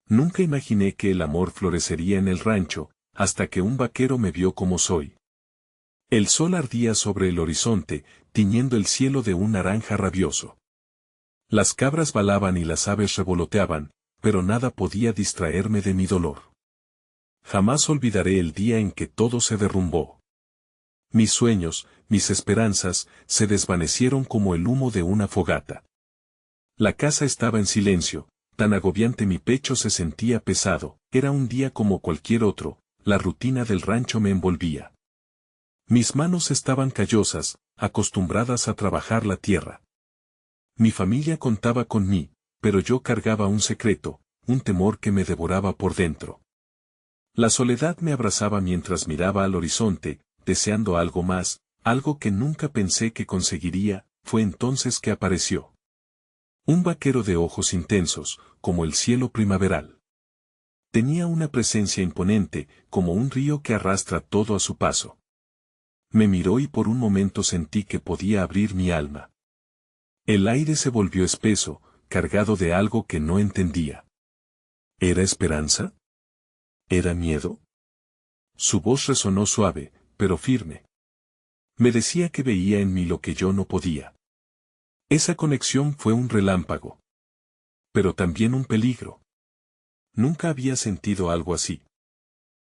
Nunca imaginé que el amor florecería en el rancho, hasta que un vaquero me vio como soy. El sol ardía sobre el horizonte, tiñendo el cielo de un naranja rabioso. Las cabras balaban y las aves revoloteaban, pero nada podía distraerme de mi dolor. Jamás olvidaré el día en que todo se derrumbó. Mis sueños, mis esperanzas, se desvanecieron como el humo de una fogata. La casa estaba en silencio, tan agobiante mi pecho se sentía pesado, era un día como cualquier otro, la rutina del rancho me envolvía. Mis manos estaban callosas, acostumbradas a trabajar la tierra. Mi familia contaba con mí, pero yo cargaba un secreto, un temor que me devoraba por dentro. La soledad me abrazaba mientras miraba al horizonte, deseando algo más, algo que nunca pensé que conseguiría, fue entonces que apareció. Un vaquero de ojos intensos, como el cielo primaveral. Tenía una presencia imponente, como un río que arrastra todo a su paso. Me miró y por un momento sentí que podía abrir mi alma. El aire se volvió espeso, cargado de algo que no entendía. ¿Era esperanza? ¿Era miedo? Su voz resonó suave, pero firme. Me decía que veía en mí lo que yo no podía. Esa conexión fue un relámpago. Pero también un peligro. Nunca había sentido algo así.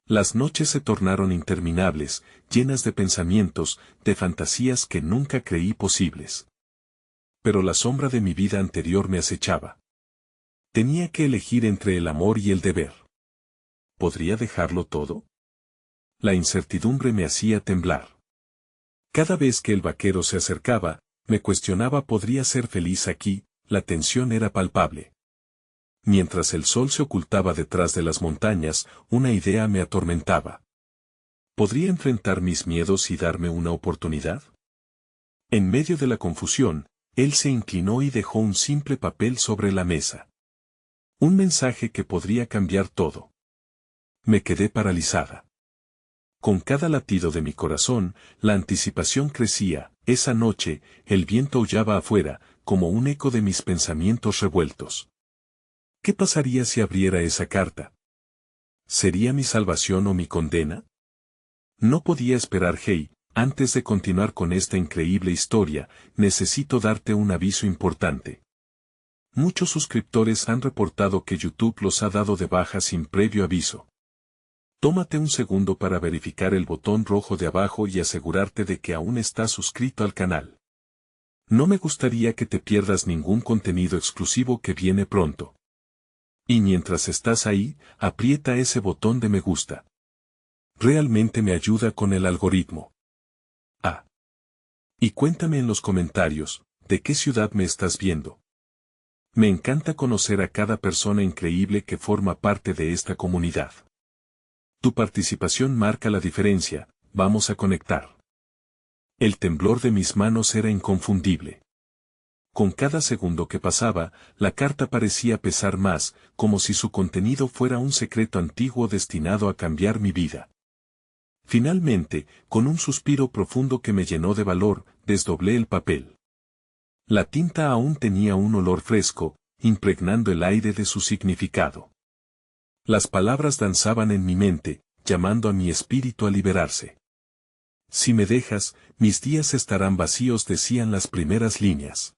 Las noches se tornaron interminables, llenas de pensamientos, de fantasías que nunca creí posibles. Pero la sombra de mi vida anterior me acechaba. Tenía que elegir entre el amor y el deber. ¿Podría dejarlo todo? La incertidumbre me hacía temblar. Cada vez que el vaquero se acercaba, me cuestionaba ¿podría ser feliz aquí? La tensión era palpable. Mientras el sol se ocultaba detrás de las montañas, una idea me atormentaba. ¿Podría enfrentar mis miedos y darme una oportunidad? En medio de la confusión, él se inclinó y dejó un simple papel sobre la mesa. Un mensaje que podría cambiar todo. Me quedé paralizada. Con cada latido de mi corazón, la anticipación crecía. Esa noche, el viento aullaba afuera, como un eco de mis pensamientos revueltos. ¿Qué pasaría si abriera esa carta? ¿Sería mi salvación o mi condena? No podía esperar, hey, antes de continuar con esta increíble historia, necesito darte un aviso importante. Muchos suscriptores han reportado que YouTube los ha dado de baja sin previo aviso. Tómate un segundo para verificar el botón rojo de abajo y asegurarte de que aún estás suscrito al canal. No me gustaría que te pierdas ningún contenido exclusivo que viene pronto. Y mientras estás ahí, aprieta ese botón de me gusta. Realmente me ayuda con el algoritmo. Y cuéntame en los comentarios, ¿de qué ciudad me estás viendo? Me encanta conocer a cada persona increíble que forma parte de esta comunidad. Tu participación marca la diferencia, vamos a conectar. El temblor de mis manos era inconfundible. Con cada segundo que pasaba, la carta parecía pesar más, como si su contenido fuera un secreto antiguo destinado a cambiar mi vida. Finalmente, con un suspiro profundo que me llenó de valor, desdoblé el papel. La tinta aún tenía un olor fresco, impregnando el aire de su significado. Las palabras danzaban en mi mente, llamando a mi espíritu a liberarse. Si me dejas, mis días estarán vacíos, decían las primeras líneas.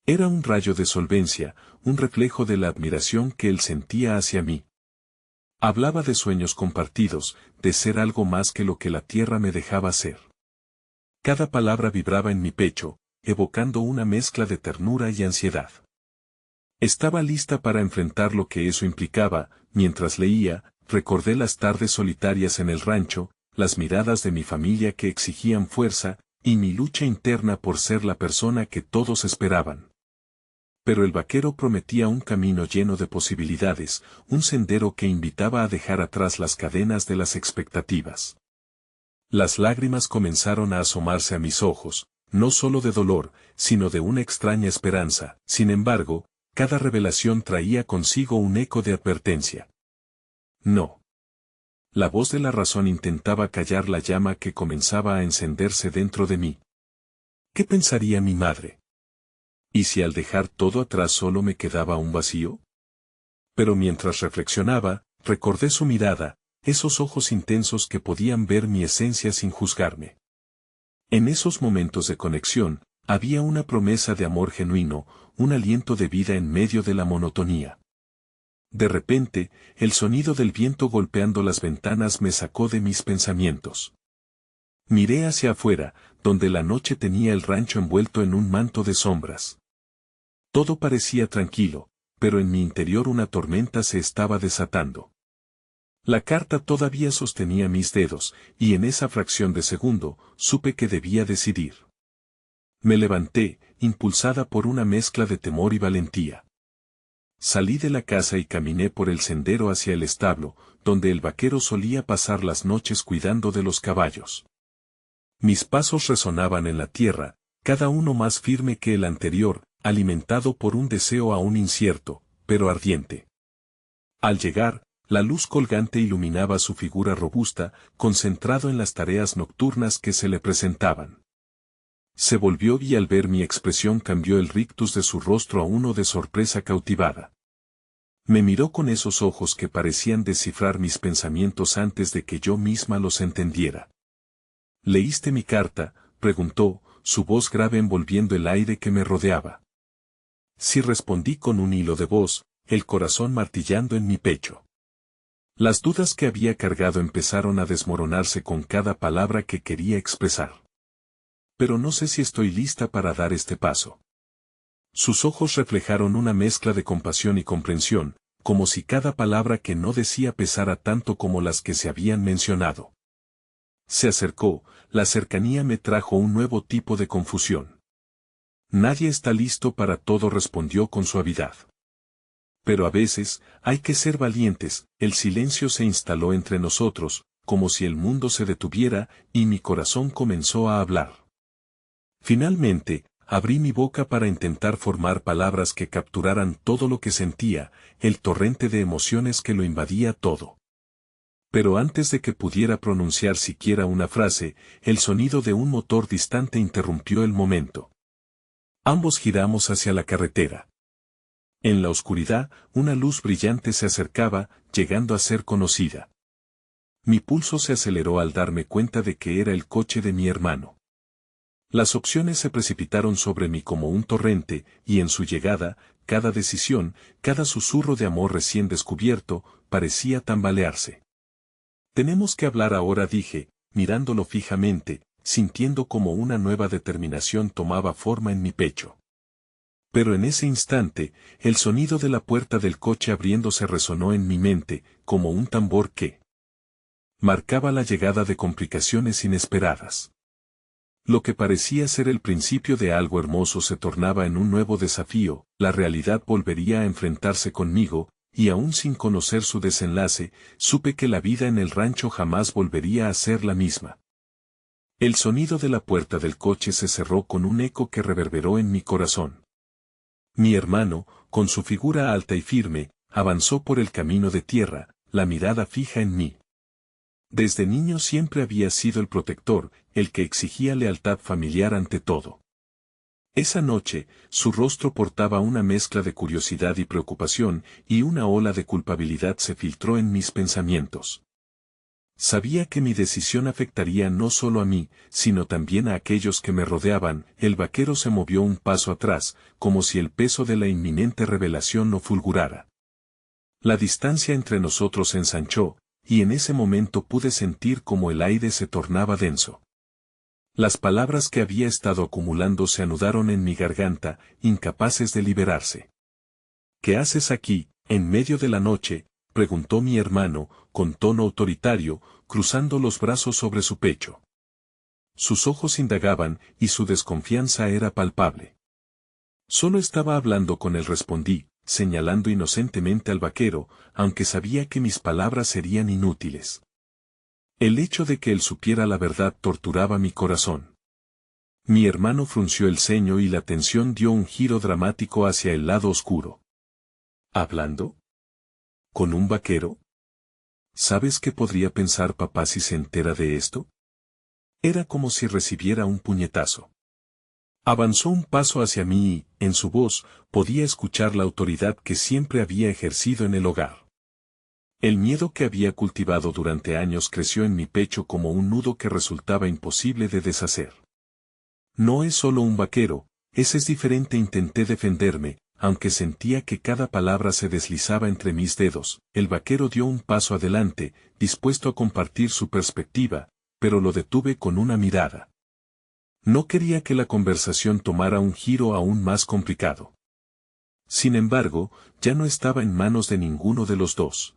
Era un rayo de solvencia, un reflejo de la admiración que él sentía hacia mí. Hablaba de sueños compartidos, de ser algo más que lo que la tierra me dejaba ser. Cada palabra vibraba en mi pecho, evocando una mezcla de ternura y ansiedad. Estaba lista para enfrentar lo que eso implicaba. Mientras leía, recordé las tardes solitarias en el rancho, las miradas de mi familia que exigían fuerza, y mi lucha interna por ser la persona que todos esperaban. Pero el vaquero prometía un camino lleno de posibilidades, un sendero que invitaba a dejar atrás las cadenas de las expectativas. Las lágrimas comenzaron a asomarse a mis ojos, no solo de dolor, sino de una extraña esperanza. Sin embargo, cada revelación traía consigo un eco de advertencia. No. La voz de la razón intentaba callar la llama que comenzaba a encenderse dentro de mí. ¿Qué pensaría mi madre? ¿Y si al dejar todo atrás solo me quedaba un vacío? Pero mientras reflexionaba, recordé su mirada, esos ojos intensos que podían ver mi esencia sin juzgarme. En esos momentos de conexión, había una promesa de amor genuino, un aliento de vida en medio de la monotonía. De repente, el sonido del viento golpeando las ventanas me sacó de mis pensamientos. Miré hacia afuera, donde la noche tenía el rancho envuelto en un manto de sombras. Todo parecía tranquilo, pero en mi interior una tormenta se estaba desatando. La carta todavía sostenía mis dedos, y en esa fracción de segundo, supe que debía decidir. Me levanté, impulsada por una mezcla de temor y valentía. Salí de la casa y caminé por el sendero hacia el establo, donde el vaquero solía pasar las noches cuidando de los caballos. Mis pasos resonaban en la tierra, cada uno más firme que el anterior, alimentado por un deseo aún incierto, pero ardiente. Al llegar, la luz colgante iluminaba su figura robusta, concentrado en las tareas nocturnas que se le presentaban. Se volvió y al ver mi expresión cambió el rictus de su rostro a uno de sorpresa cautivada. Me miró con esos ojos que parecían descifrar mis pensamientos antes de que yo misma los entendiera. ¿Leíste mi carta?, preguntó, su voz grave envolviendo el aire que me rodeaba. Sí, respondí con un hilo de voz, el corazón martillando en mi pecho. Las dudas que había cargado empezaron a desmoronarse con cada palabra que quería expresar. Pero no sé si estoy lista para dar este paso. Sus ojos reflejaron una mezcla de compasión y comprensión, como si cada palabra que no decía pesara tanto como las que se habían mencionado. Se acercó, la cercanía me trajo un nuevo tipo de confusión. Nadie está listo para todo, respondió con suavidad. Pero a veces, hay que ser valientes. El silencio se instaló entre nosotros, como si el mundo se detuviera, y mi corazón comenzó a hablar. Finalmente, abrí mi boca para intentar formar palabras que capturaran todo lo que sentía, el torrente de emociones que lo invadía todo. Pero antes de que pudiera pronunciar siquiera una frase, el sonido de un motor distante interrumpió el momento. Ambos giramos hacia la carretera. En la oscuridad, una luz brillante se acercaba, llegando a ser conocida. Mi pulso se aceleró al darme cuenta de que era el coche de mi hermano. Las opciones se precipitaron sobre mí como un torrente, y en su llegada, cada decisión, cada susurro de amor recién descubierto, parecía tambalearse. Tenemos que hablar ahora, dije, mirándolo fijamente, sintiendo como una nueva determinación tomaba forma en mi pecho. Pero en ese instante, el sonido de la puerta del coche abriéndose resonó en mi mente, como un tambor que marcaba la llegada de complicaciones inesperadas. Lo que parecía ser el principio de algo hermoso se tornaba en un nuevo desafío, la realidad volvería a enfrentarse conmigo, y aún sin conocer su desenlace, supe que la vida en el rancho jamás volvería a ser la misma. El sonido de la puerta del coche se cerró con un eco que reverberó en mi corazón. Mi hermano, con su figura alta y firme, avanzó por el camino de tierra, la mirada fija en mí. Desde niño siempre había sido el protector, el que exigía lealtad familiar ante todo. Esa noche, su rostro portaba una mezcla de curiosidad y preocupación, y una ola de culpabilidad se filtró en mis pensamientos. Sabía que mi decisión afectaría no solo a mí, sino también a aquellos que me rodeaban. El vaquero se movió un paso atrás, como si el peso de la inminente revelación lo fulgurara. La distancia entre nosotros se ensanchó, y en ese momento pude sentir como el aire se tornaba denso. Las palabras que había estado acumulando se anudaron en mi garganta, incapaces de liberarse. ¿Qué haces aquí, en medio de la noche?, preguntó mi hermano, con tono autoritario, cruzando los brazos sobre su pecho. Sus ojos indagaban, y su desconfianza era palpable. Solo estaba hablando con él, respondí, señalando inocentemente al vaquero, aunque sabía que mis palabras serían inútiles. El hecho de que él supiera la verdad torturaba mi corazón. Mi hermano frunció el ceño y la tensión dio un giro dramático hacia el lado oscuro. ¿Hablando? ¿Con un vaquero? ¿Sabes qué podría pensar papá si se entera de esto? Era como si recibiera un puñetazo. Avanzó un paso hacia mí y, en su voz, podía escuchar la autoridad que siempre había ejercido en el hogar. El miedo que había cultivado durante años creció en mi pecho como un nudo que resultaba imposible de deshacer. No es solo un vaquero, ese es diferente. Intenté defenderme, aunque sentía que cada palabra se deslizaba entre mis dedos. El vaquero dio un paso adelante, dispuesto a compartir su perspectiva, pero lo detuve con una mirada. No quería que la conversación tomara un giro aún más complicado. Sin embargo, ya no estaba en manos de ninguno de los dos.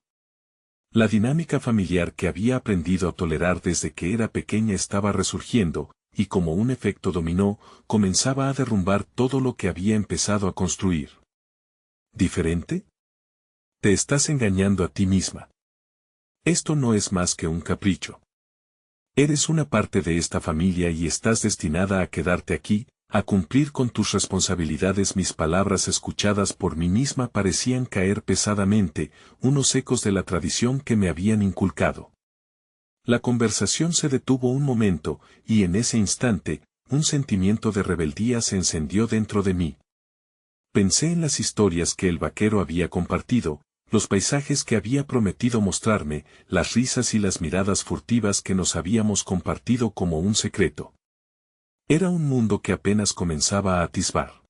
La dinámica familiar que había aprendido a tolerar desde que era pequeña estaba resurgiendo, y como un efecto dominó, comenzaba a derrumbar todo lo que había empezado a construir. ¿Diferente? Te estás engañando a ti misma. Esto no es más que un capricho. Eres una parte de esta familia y estás destinada a quedarte aquí, a cumplir con tus responsabilidades. Mis palabras escuchadas por mí misma parecían caer pesadamente, unos ecos de la tradición que me habían inculcado. La conversación se detuvo un momento, y en ese instante, un sentimiento de rebeldía se encendió dentro de mí. Pensé en las historias que el vaquero había compartido, los paisajes que había prometido mostrarme, las risas y las miradas furtivas que nos habíamos compartido como un secreto. Era un mundo que apenas comenzaba a atisbar.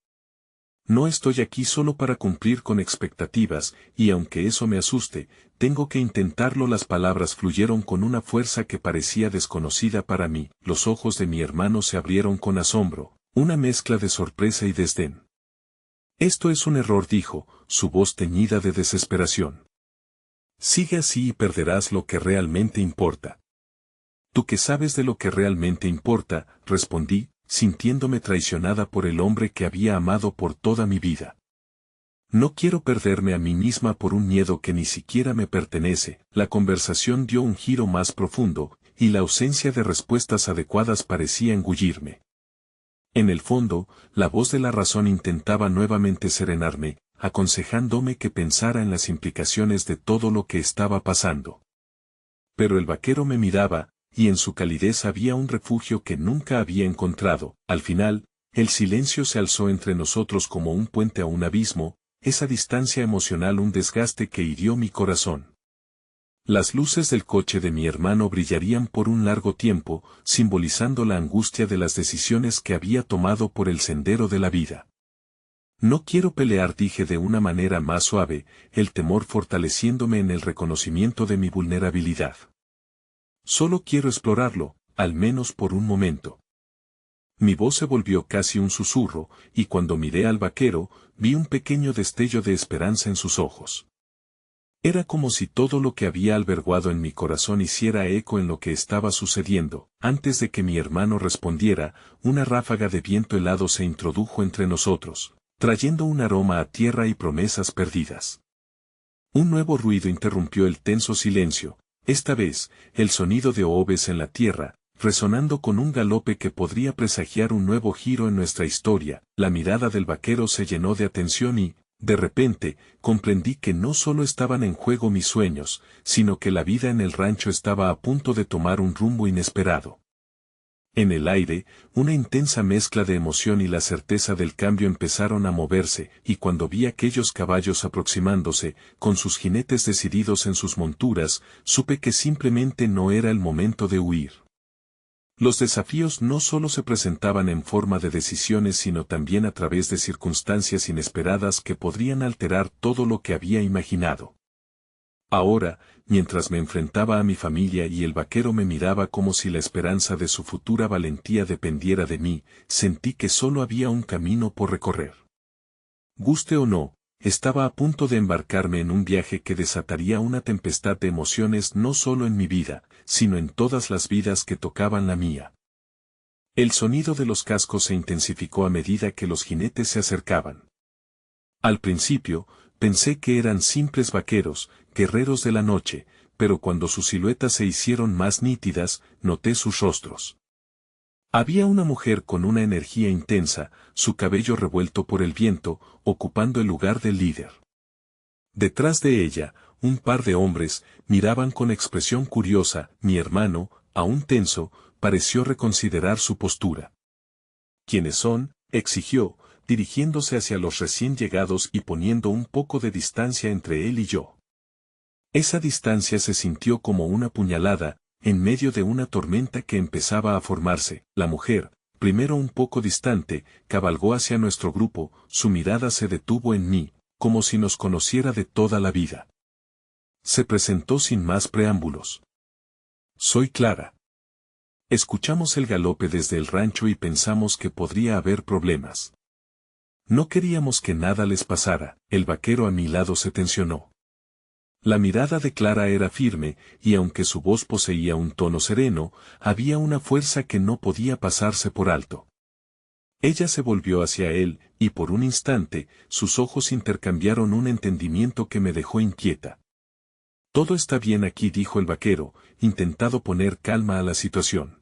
No estoy aquí solo para cumplir con expectativas, y aunque eso me asuste, tengo que intentarlo. Las palabras fluyeron con una fuerza que parecía desconocida para mí. Los ojos de mi hermano se abrieron con asombro, una mezcla de sorpresa y desdén. Esto es un error, dijo, su voz teñida de desesperación. Sigue así y perderás lo que realmente importa. ¿Tú qué sabes de lo que realmente importa?, respondí, sintiéndome traicionada por el hombre que había amado por toda mi vida. No quiero perderme a mí misma por un miedo que ni siquiera me pertenece. La conversación dio un giro más profundo, y la ausencia de respuestas adecuadas parecía engullirme. En el fondo, la voz de la razón intentaba nuevamente serenarme, aconsejándome que pensara en las implicaciones de todo lo que estaba pasando. Pero el vaquero me miraba, y en su calidez había un refugio que nunca había encontrado. Al final, el silencio se alzó entre nosotros como un puente a un abismo, esa distancia emocional, un desgaste que hirió mi corazón. Las luces del coche de mi hermano brillarían por un largo tiempo, simbolizando la angustia de las decisiones que había tomado por el sendero de la vida. No quiero pelear, dije de una manera más suave, el temor fortaleciéndome en el reconocimiento de mi vulnerabilidad. Solo quiero explorarlo, al menos por un momento. Mi voz se volvió casi un susurro, y cuando miré al vaquero, vi un pequeño destello de esperanza en sus ojos. Era como si todo lo que había albergado en mi corazón hiciera eco en lo que estaba sucediendo. Antes de que mi hermano respondiera, una ráfaga de viento helado se introdujo entre nosotros, trayendo un aroma a tierra y promesas perdidas. Un nuevo ruido interrumpió el tenso silencio, esta vez, el sonido de oves en la tierra, resonando con un galope que podría presagiar un nuevo giro en nuestra historia. La mirada del vaquero se llenó de atención y, de repente, comprendí que no solo estaban en juego mis sueños, sino que la vida en el rancho estaba a punto de tomar un rumbo inesperado. En el aire, una intensa mezcla de emoción y la certeza del cambio empezaron a moverse, y cuando vi aquellos caballos aproximándose, con sus jinetes decididos en sus monturas, supe que simplemente no era el momento de huir. Los desafíos no solo se presentaban en forma de decisiones, sino también a través de circunstancias inesperadas que podrían alterar todo lo que había imaginado. Ahora, mientras me enfrentaba a mi familia y el vaquero me miraba como si la esperanza de su futura valentía dependiera de mí, sentí que solo había un camino por recorrer. Guste o no, estaba a punto de embarcarme en un viaje que desataría una tempestad de emociones no solo en mi vida, sino en todas las vidas que tocaban la mía. El sonido de los cascos se intensificó a medida que los jinetes se acercaban. Al principio, pensé que eran simples vaqueros, guerreros de la noche, pero cuando sus siluetas se hicieron más nítidas, noté sus rostros. Había una mujer con una energía intensa, su cabello revuelto por el viento, ocupando el lugar del líder. Detrás de ella, un par de hombres, miraban con expresión curiosa. Mi hermano, aún tenso, pareció reconsiderar su postura. ¿Quiénes son?, exigió, dirigiéndose hacia los recién llegados y poniendo un poco de distancia entre él y yo. Esa distancia se sintió como una puñalada, en medio de una tormenta que empezaba a formarse. La mujer, primero un poco distante, cabalgó hacia nuestro grupo, su mirada se detuvo en mí, como si nos conociera de toda la vida. Se presentó sin más preámbulos. Soy Clara. Escuchamos el galope desde el rancho y pensamos que podría haber problemas. No queríamos que nada les pasara. El vaquero a mi lado se tensionó. La mirada de Clara era firme, y aunque su voz poseía un tono sereno, había una fuerza que no podía pasarse por alto. Ella se volvió hacia él, y por un instante, sus ojos intercambiaron un entendimiento que me dejó inquieta. Todo está bien aquí, dijo el vaquero, intentando poner calma a la situación.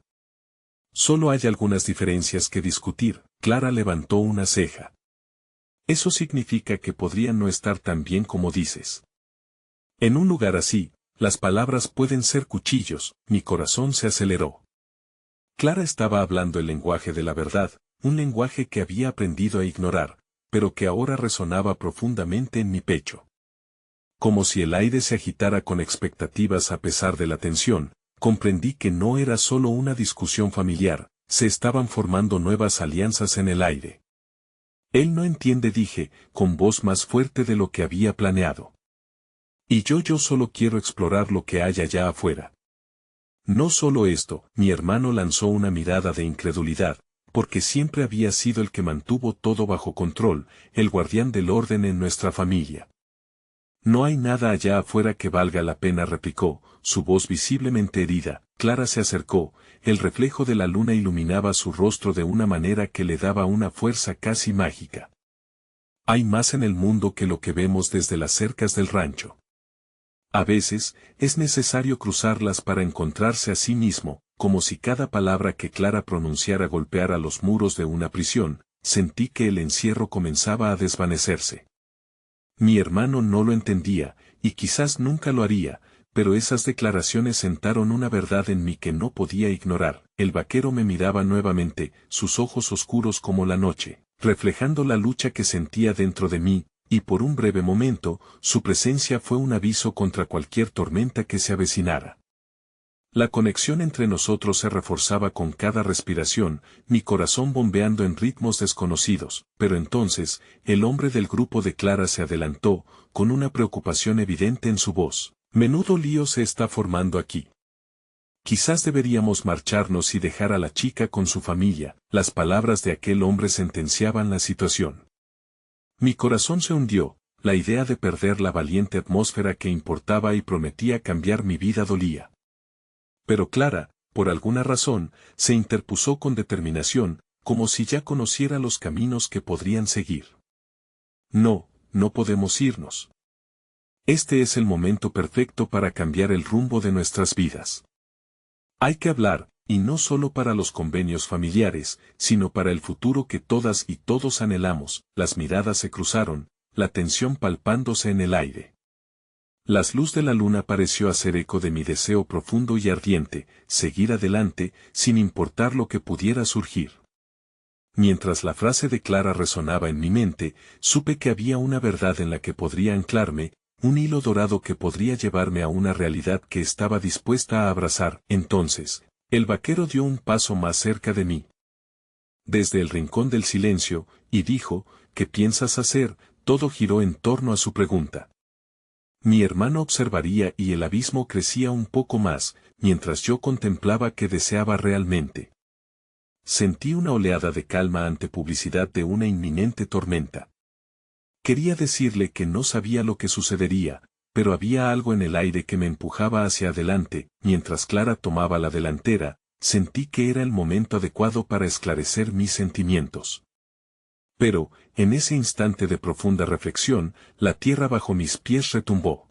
Solo hay algunas diferencias que discutir. Clara levantó una ceja. Eso significa que podrían no estar tan bien como dices. En un lugar así, las palabras pueden ser cuchillos. Mi corazón se aceleró. Clara estaba hablando el lenguaje de la verdad, un lenguaje que había aprendido a ignorar, pero que ahora resonaba profundamente en mi pecho. Como si el aire se agitara con expectativas a pesar de la tensión, comprendí que no era solo una discusión familiar, se estaban formando nuevas alianzas en el aire. Él no entiende, dije, con voz más fuerte de lo que había planeado. Y yo solo quiero explorar lo que hay allá afuera. No solo esto, mi hermano lanzó una mirada de incredulidad, porque siempre había sido el que mantuvo todo bajo control, el guardián del orden en nuestra familia. No hay nada allá afuera que valga la pena, replicó, su voz visiblemente herida. Clara se acercó, el reflejo de la luna iluminaba su rostro de una manera que le daba una fuerza casi mágica. Hay más en el mundo que lo que vemos desde las cercas del rancho. A veces, es necesario cruzarlas para encontrarse a sí mismo, como si cada palabra que Clara pronunciara golpeara los muros de una prisión. Sentí que el encierro comenzaba a desvanecerse. Mi hermano no lo entendía, y quizás nunca lo haría, pero esas declaraciones sentaron una verdad en mí que no podía ignorar. El vaquero me miraba nuevamente, sus ojos oscuros como la noche, reflejando la lucha que sentía dentro de mí, y por un breve momento, su presencia fue un aviso contra cualquier tormenta que se avecinara. La conexión entre nosotros se reforzaba con cada respiración, mi corazón bombeando en ritmos desconocidos, pero entonces, el hombre del grupo de Clara se adelantó, con una preocupación evidente en su voz. Menudo lío se está formando aquí. Quizás deberíamos marcharnos y dejar a la chica con su familia. Las palabras de aquel hombre sentenciaban la situación. Mi corazón se hundió, la idea de perder la valiente atmósfera que importaba y prometía cambiar mi vida dolía. Pero Clara, por alguna razón, se interpuso con determinación, como si ya conociera los caminos que podrían seguir. No, no podemos irnos. Este es el momento perfecto para cambiar el rumbo de nuestras vidas. Hay que hablar, y no solo para los convenios familiares, sino para el futuro que todas y todos anhelamos. Las miradas se cruzaron, la tensión palpándose en el aire. La luz de la luna pareció hacer eco de mi deseo profundo y ardiente, seguir adelante, sin importar lo que pudiera surgir. Mientras la frase de Clara resonaba en mi mente, supe que había una verdad en la que podría anclarme, un hilo dorado que podría llevarme a una realidad que estaba dispuesta a abrazar. Entonces, el vaquero dio un paso más cerca de mí. Desde el rincón del silencio, y dijo, ¿qué piensas hacer? Todo giró en torno a su pregunta. Mi hermano observaría y el abismo crecía un poco más, mientras yo contemplaba qué deseaba realmente. Sentí una oleada de calma ante publicidad de una inminente tormenta. Quería decirle que no sabía lo que sucedería, pero había algo en el aire que me empujaba hacia adelante. Mientras Clara tomaba la delantera, sentí que era el momento adecuado para esclarecer mis sentimientos. Pero, en ese instante de profunda reflexión, la tierra bajo mis pies retumbó.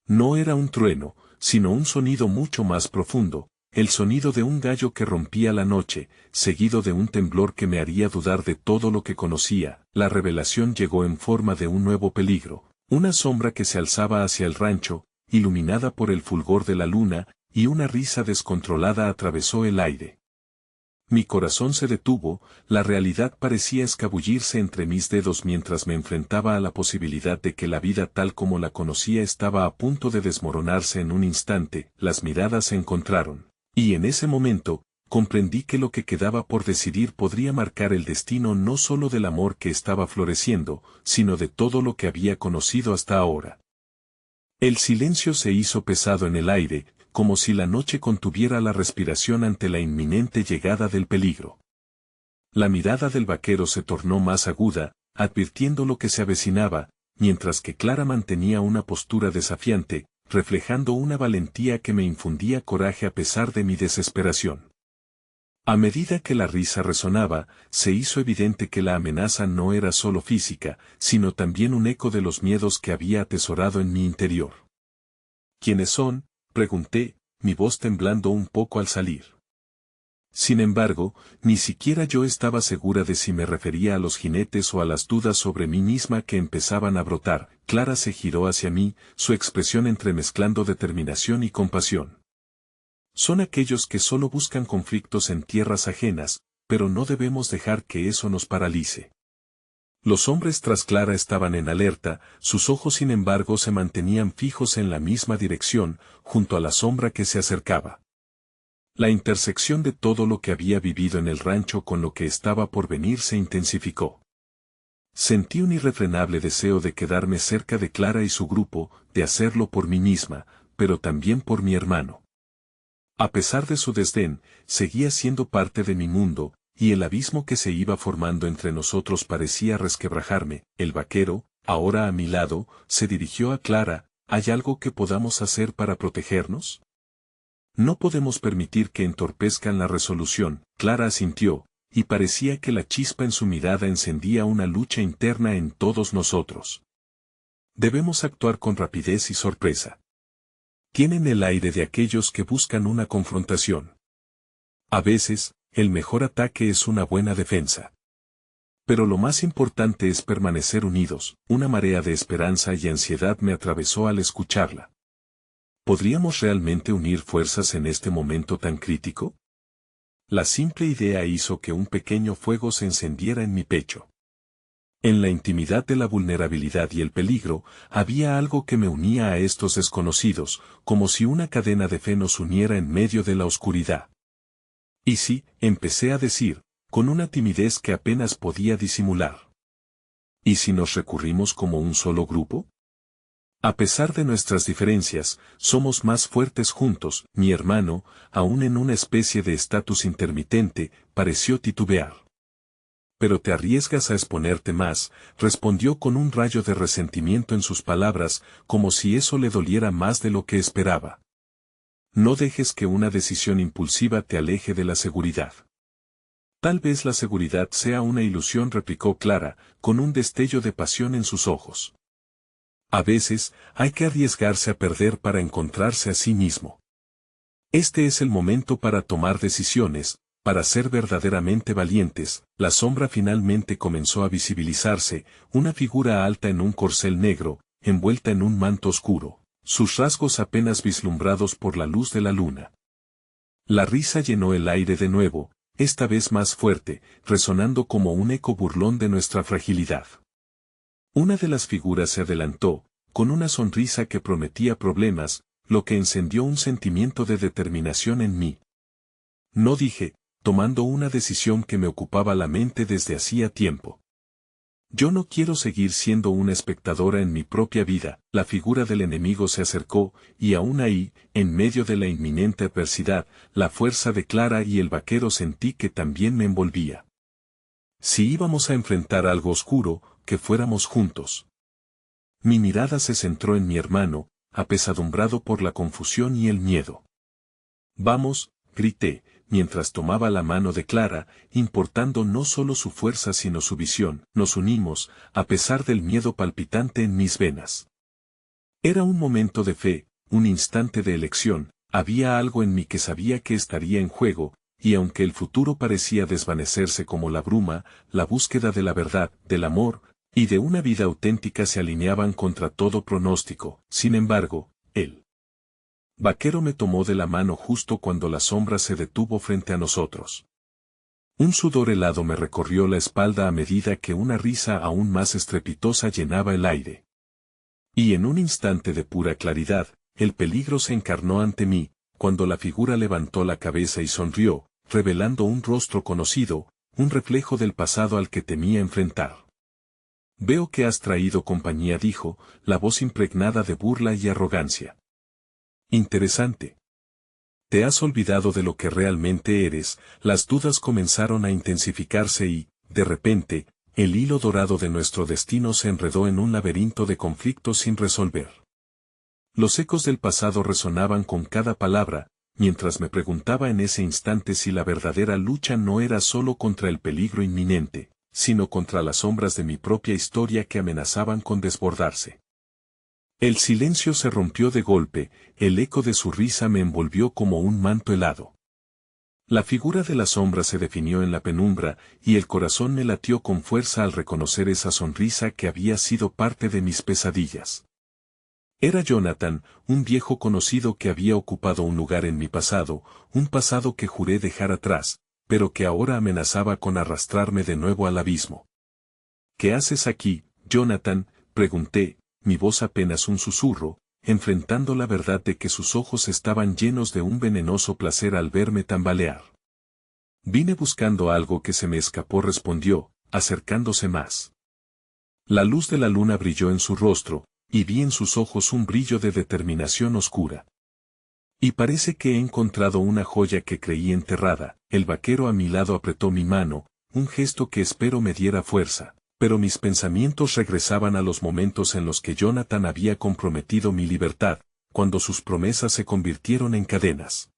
No era un trueno, sino un sonido mucho más profundo, el sonido de un gallo que rompía la noche, seguido de un temblor que me haría dudar de todo lo que conocía. La revelación llegó en forma de un nuevo peligro, una sombra que se alzaba hacia el rancho, iluminada por el fulgor de la luna, y una risa descontrolada atravesó el aire. Mi corazón se detuvo, la realidad parecía escabullirse entre mis dedos mientras me enfrentaba a la posibilidad de que la vida tal como la conocía estaba a punto de desmoronarse en un instante. Las miradas se encontraron, y en ese momento, comprendí que lo que quedaba por decidir podría marcar el destino no solo del amor que estaba floreciendo, sino de todo lo que había conocido hasta ahora. El silencio se hizo pesado en el aire, como si la noche contuviera la respiración ante la inminente llegada del peligro. La mirada del vaquero se tornó más aguda, advirtiendo lo que se avecinaba, mientras que Clara mantenía una postura desafiante, reflejando una valentía que me infundía coraje a pesar de mi desesperación. A medida que la risa resonaba, se hizo evidente que la amenaza no era solo física, sino también un eco de los miedos que había atesorado en mi interior. ¿Quiénes son?, pregunté, mi voz temblando un poco al salir. Sin embargo, ni siquiera yo estaba segura de si me refería a los jinetes o a las dudas sobre mí misma que empezaban a brotar. Clara se giró hacia mí, su expresión entremezclando determinación y compasión. Son aquellos que solo buscan conflictos en tierras ajenas, pero no debemos dejar que eso nos paralice. Los hombres tras Clara estaban en alerta, sus ojos sin embargo se mantenían fijos en la misma dirección, junto a la sombra que se acercaba. La intersección de todo lo que había vivido en el rancho con lo que estaba por venir se intensificó. Sentí un irrefrenable deseo de quedarme cerca de Clara y su grupo, de hacerlo por mí misma, pero también por mi hermano. A pesar de su desdén, seguía siendo parte de mi mundo, y el abismo que se iba formando entre nosotros parecía resquebrajarme. El vaquero, ahora a mi lado, se dirigió a Clara. ¿Hay algo que podamos hacer para protegernos? No podemos permitir que entorpezcan la resolución. Clara asintió, y parecía que la chispa en su mirada encendía una lucha interna en todos nosotros. Debemos actuar con rapidez y sorpresa. Tienen el aire de aquellos que buscan una confrontación. A veces, el mejor ataque es una buena defensa. Pero lo más importante es permanecer unidos. Una marea de esperanza y ansiedad me atravesó al escucharla. ¿Podríamos realmente unir fuerzas en este momento tan crítico? La simple idea hizo que un pequeño fuego se encendiera en mi pecho. En la intimidad de la vulnerabilidad y el peligro, había algo que me unía a estos desconocidos, como si una cadena de fe nos uniera en medio de la oscuridad. Y sí, empecé a decir, con una timidez que apenas podía disimular. ¿Y si nos recurrimos como un solo grupo? A pesar de nuestras diferencias, somos más fuertes juntos. Mi hermano, aún en una especie de estatus intermitente, pareció titubear. Pero te arriesgas a exponerte más, respondió con un rayo de resentimiento en sus palabras, como si eso le doliera más de lo que esperaba. No dejes que una decisión impulsiva te aleje de la seguridad. Tal vez la seguridad sea una ilusión, replicó Clara, con un destello de pasión en sus ojos. A veces, hay que arriesgarse a perder para encontrarse a sí mismo. Este es el momento para tomar decisiones, para ser verdaderamente valientes. La sombra finalmente comenzó a visibilizarse, una figura alta en un corcel negro, envuelta en un manto oscuro, sus rasgos apenas vislumbrados por la luz de la luna. La risa llenó el aire de nuevo, esta vez más fuerte, resonando como un eco burlón de nuestra fragilidad. Una de las figuras se adelantó, con una sonrisa que prometía problemas, lo que encendió un sentimiento de determinación en mí. No dije, tomando una decisión que me ocupaba la mente desde hacía tiempo. Yo no quiero seguir siendo una espectadora en mi propia vida. La figura del enemigo se acercó, y aún ahí, en medio de la inminente adversidad, la fuerza de Clara y el vaquero sentí que también me envolvía. Si íbamos a enfrentar algo oscuro, que fuéramos juntos. Mi mirada se centró en mi hermano, apesadumbrado por la confusión y el miedo. Vamos, grité, mientras tomaba la mano de Clara, importando no solo su fuerza sino su visión. Nos unimos, a pesar del miedo palpitante en mis venas. Era un momento de fe, un instante de elección. Había algo en mí que sabía que estaría en juego, y aunque el futuro parecía desvanecerse como la bruma, la búsqueda de la verdad, del amor, y de una vida auténtica se alineaban contra todo pronóstico. Sin embargo, el vaquero me tomó de la mano justo cuando la sombra se detuvo frente a nosotros. Un sudor helado me recorrió la espalda a medida que una risa aún más estrepitosa llenaba el aire. Y en un instante de pura claridad, el peligro se encarnó ante mí, cuando la figura levantó la cabeza y sonrió, revelando un rostro conocido, un reflejo del pasado al que temía enfrentar. «Veo que has traído compañía», dijo, la voz impregnada de burla y arrogancia. «Interesante. Te has olvidado de lo que realmente eres». Las dudas comenzaron a intensificarse y, de repente, el hilo dorado de nuestro destino se enredó en un laberinto de conflictos sin resolver. Los ecos del pasado resonaban con cada palabra, mientras me preguntaba en ese instante si la verdadera lucha no era solo contra el peligro inminente, sino contra las sombras de mi propia historia que amenazaban con desbordarse. El silencio se rompió de golpe, el eco de su risa me envolvió como un manto helado. La figura de la sombra se definió en la penumbra, y el corazón me latió con fuerza al reconocer esa sonrisa que había sido parte de mis pesadillas. Era Jonathan, un viejo conocido que había ocupado un lugar en mi pasado, un pasado que juré dejar atrás, pero que ahora amenazaba con arrastrarme de nuevo al abismo. «¿Qué haces aquí, Jonathan?», pregunté, mi voz apenas un susurro, enfrentando la verdad de que sus ojos estaban llenos de un venenoso placer al verme tambalear. «Vine buscando algo que se me escapó», respondió, acercándose más. La luz de la luna brilló en su rostro, y vi en sus ojos un brillo de determinación oscura. «Y parece que he encontrado una joya que creí enterrada». El vaquero a mi lado apretó mi mano, un gesto que espero me diera fuerza, pero mis pensamientos regresaban a los momentos en los que Jonathan había comprometido mi libertad, cuando sus promesas se convirtieron en cadenas.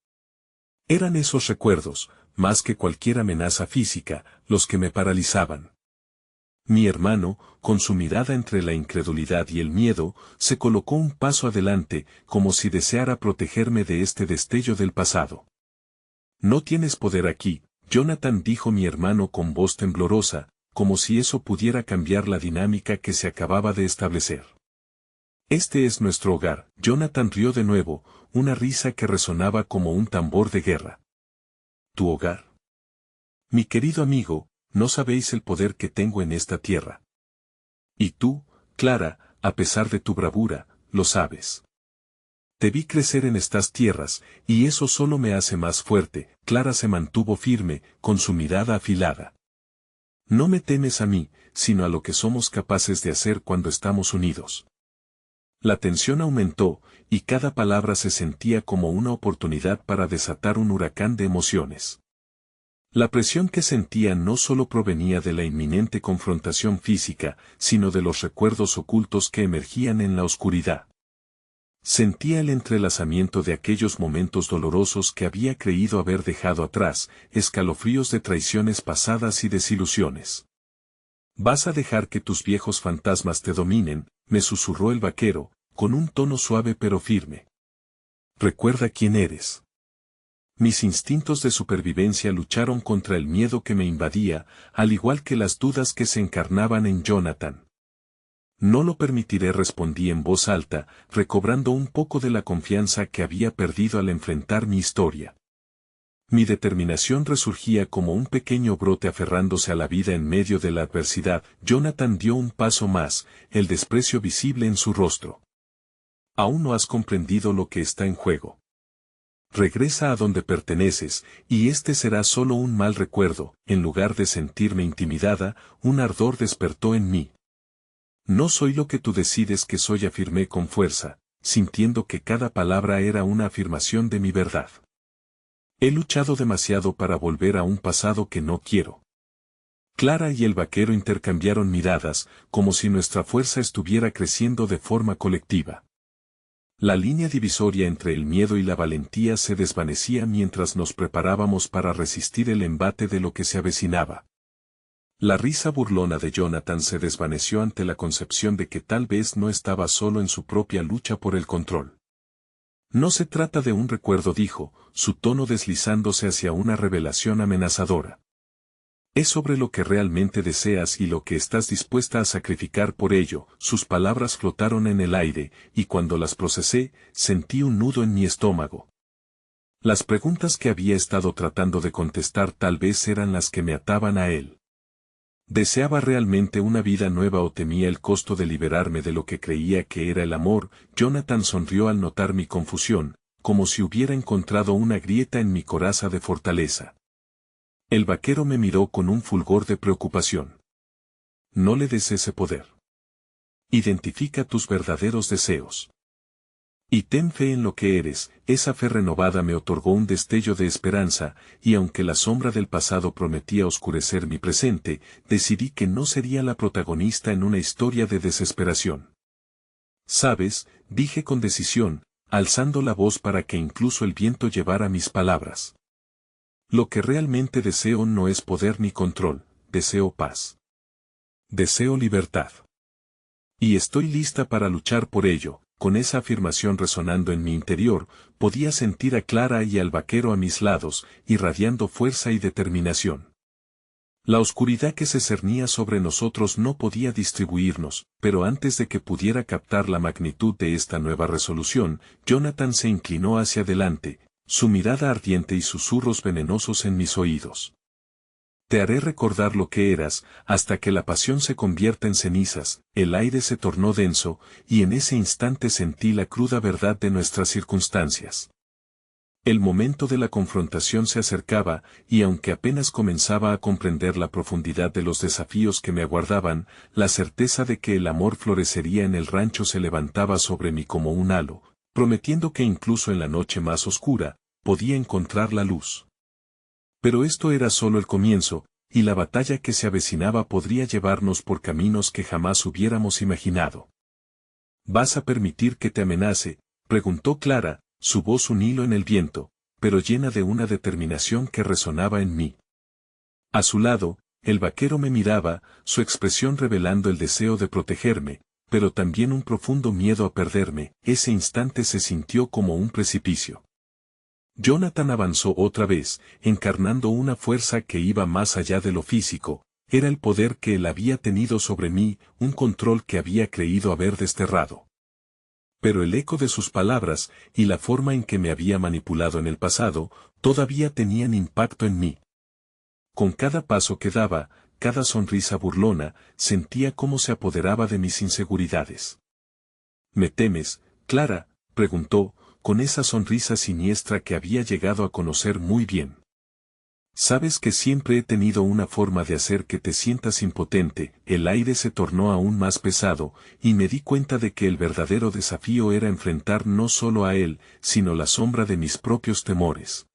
Eran esos recuerdos, más que cualquier amenaza física, los que me paralizaban. Mi hermano, con su mirada entre la incredulidad y el miedo, se colocó un paso adelante, como si deseara protegerme de este destello del pasado. «No tienes poder aquí», Jonathan, dijo mi hermano con voz temblorosa, como si eso pudiera cambiar la dinámica que se acababa de establecer. «Este es nuestro hogar». Jonathan rió de nuevo, una risa que resonaba como un tambor de guerra. «¿Tu hogar? Mi querido amigo, no sabéis el poder que tengo en esta tierra. Y tú, Clara, a pesar de tu bravura, lo sabes. Te vi crecer en estas tierras, y eso solo me hace más fuerte». Clara se mantuvo firme, con su mirada afilada. «No me temes a mí, sino a lo que somos capaces de hacer cuando estamos unidos». La tensión aumentó, y cada palabra se sentía como una oportunidad para desatar un huracán de emociones. La presión que sentía no solo provenía de la inminente confrontación física, sino de los recuerdos ocultos que emergían en la oscuridad. Sentía el entrelazamiento de aquellos momentos dolorosos que había creído haber dejado atrás, escalofríos de traiciones pasadas y desilusiones. «Vas a dejar que tus viejos fantasmas te dominen», me susurró el vaquero, con un tono suave pero firme. «Recuerda quién eres». Mis instintos de supervivencia lucharon contra el miedo que me invadía, al igual que las dudas que se encarnaban en Jonathan. «No lo permitiré», respondí en voz alta, recobrando un poco de la confianza que había perdido al enfrentar mi historia. Mi determinación resurgía como un pequeño brote aferrándose a la vida en medio de la adversidad. Jonathan dio un paso más, el desprecio visible en su rostro. «Aún no has comprendido lo que está en juego. Regresa a donde perteneces, y este será solo un mal recuerdo». En lugar de sentirme intimidada, un ardor despertó en mí. «No soy lo que tú decides que soy», afirmé con fuerza, sintiendo que cada palabra era una afirmación de mi verdad. «He luchado demasiado para volver a un pasado que no quiero». Clara y el vaquero intercambiaron miradas, como si nuestra fuerza estuviera creciendo de forma colectiva. La línea divisoria entre el miedo y la valentía se desvanecía mientras nos preparábamos para resistir el embate de lo que se avecinaba. La risa burlona de Jonathan se desvaneció ante la concepción de que tal vez no estaba solo en su propia lucha por el control. «No se trata de un recuerdo», dijo, su tono deslizándose hacia una revelación amenazadora. «Es sobre lo que realmente deseas y lo que estás dispuesta a sacrificar por ello». Sus palabras flotaron en el aire, y cuando las procesé, sentí un nudo en mi estómago. Las preguntas que había estado tratando de contestar tal vez eran las que me ataban a él. ¿Deseaba realmente una vida nueva o temía el costo de liberarme de lo que creía que era el amor? Jonathan sonrió al notar mi confusión, como si hubiera encontrado una grieta en mi coraza de fortaleza. El vaquero me miró con un fulgor de preocupación. No le des ese poder. Identifica tus verdaderos deseos. Y ten fe en lo que eres. Esa fe renovada me otorgó un destello de esperanza, y aunque la sombra del pasado prometía oscurecer mi presente, decidí que no sería la protagonista en una historia de desesperación. Sabes, dije con decisión, alzando la voz para que incluso el viento llevara mis palabras. Lo que realmente deseo no es poder ni control, deseo paz. Deseo libertad. Y estoy lista para luchar por ello. Con esa afirmación resonando en mi interior, podía sentir a Clara y al vaquero a mis lados, irradiando fuerza y determinación. La oscuridad que se cernía sobre nosotros no podía distribuirnos, pero antes de que pudiera captar la magnitud de esta nueva resolución, Jonathan se inclinó hacia adelante, su mirada ardiente y susurros venenosos en mis oídos. Te haré recordar lo que eras, hasta que la pasión se convierta en cenizas. El aire se tornó denso, y en ese instante sentí la cruda verdad de nuestras circunstancias. El momento de la confrontación se acercaba, y aunque apenas comenzaba a comprender la profundidad de los desafíos que me aguardaban, la certeza de que el amor florecería en el rancho se levantaba sobre mí como un halo, prometiendo que incluso en la noche más oscura, podía encontrar la luz. Pero esto era solo el comienzo, y la batalla que se avecinaba podría llevarnos por caminos que jamás hubiéramos imaginado. ¿Vas a permitir que te amenace?, preguntó Clara, su voz un hilo en el viento, pero llena de una determinación que resonaba en mí. A su lado, el vaquero me miraba, su expresión revelando el deseo de protegerme, pero también un profundo miedo a perderme. Ese instante se sintió como un precipicio. Jonathan avanzó otra vez, encarnando una fuerza que iba más allá de lo físico. Era el poder que él había tenido sobre mí, un control que había creído haber desterrado. Pero el eco de sus palabras, y la forma en que me había manipulado en el pasado, todavía tenían impacto en mí. Con cada paso que daba, cada sonrisa burlona, sentía cómo se apoderaba de mis inseguridades. ¿Me temes, Clara?, preguntó, con esa sonrisa siniestra que había llegado a conocer muy bien. Sabes que siempre he tenido una forma de hacer que te sientas impotente. El aire se tornó aún más pesado, y me di cuenta de que el verdadero desafío era enfrentar no solo a él, sino la sombra de mis propios temores.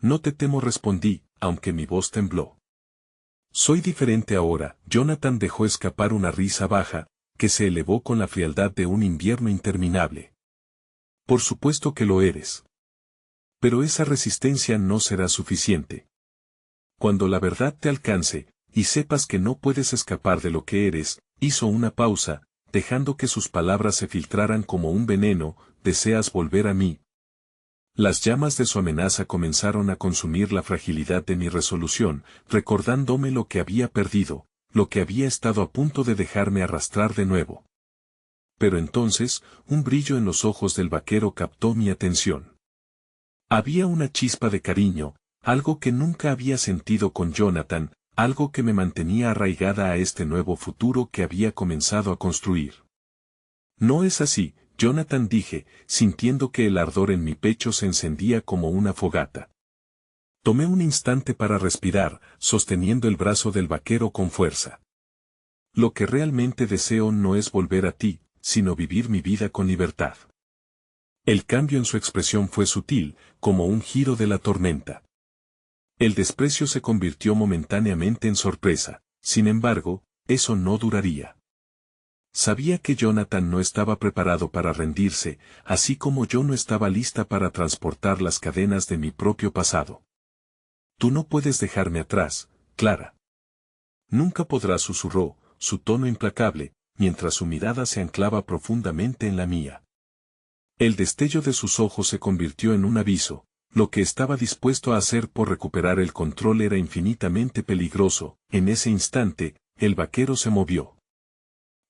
No te temo, respondí, aunque mi voz tembló. Soy diferente ahora. Jonathan dejó escapar una risa baja, que se elevó con la frialdad de un invierno interminable. Por supuesto que lo eres. Pero esa resistencia no será suficiente. Cuando la verdad te alcance, y sepas que no puedes escapar de lo que eres, hizo una pausa, dejando que sus palabras se filtraran como un veneno. ¿Deseas volver a mí? Las llamas de su amenaza comenzaron a consumir la fragilidad de mi resolución, recordándome lo que había perdido, lo que había estado a punto de dejarme arrastrar de nuevo. Pero entonces, un brillo en los ojos del vaquero captó mi atención. Había una chispa de cariño, algo que nunca había sentido con Jonathan, algo que me mantenía arraigada a este nuevo futuro que había comenzado a construir. No es así, Jonathan, dije, sintiendo que el ardor en mi pecho se encendía como una fogata. Tomé un instante para respirar, sosteniendo el brazo del vaquero con fuerza. Lo que realmente deseo no es volver a ti, sino vivir mi vida con libertad. El cambio en su expresión fue sutil, como un giro de la tormenta. El desprecio se convirtió momentáneamente en sorpresa. Sin embargo, eso no duraría. Sabía que Jonathan no estaba preparado para rendirse, así como yo no estaba lista para transportar las cadenas de mi propio pasado. Tú no puedes dejarme atrás, Clara. Nunca podrás, susurró, su tono implacable, mientras su mirada se anclaba profundamente en la mía. El destello de sus ojos se convirtió en un aviso. Lo que estaba dispuesto a hacer por recuperar el control era infinitamente peligroso. En ese instante, el vaquero se movió.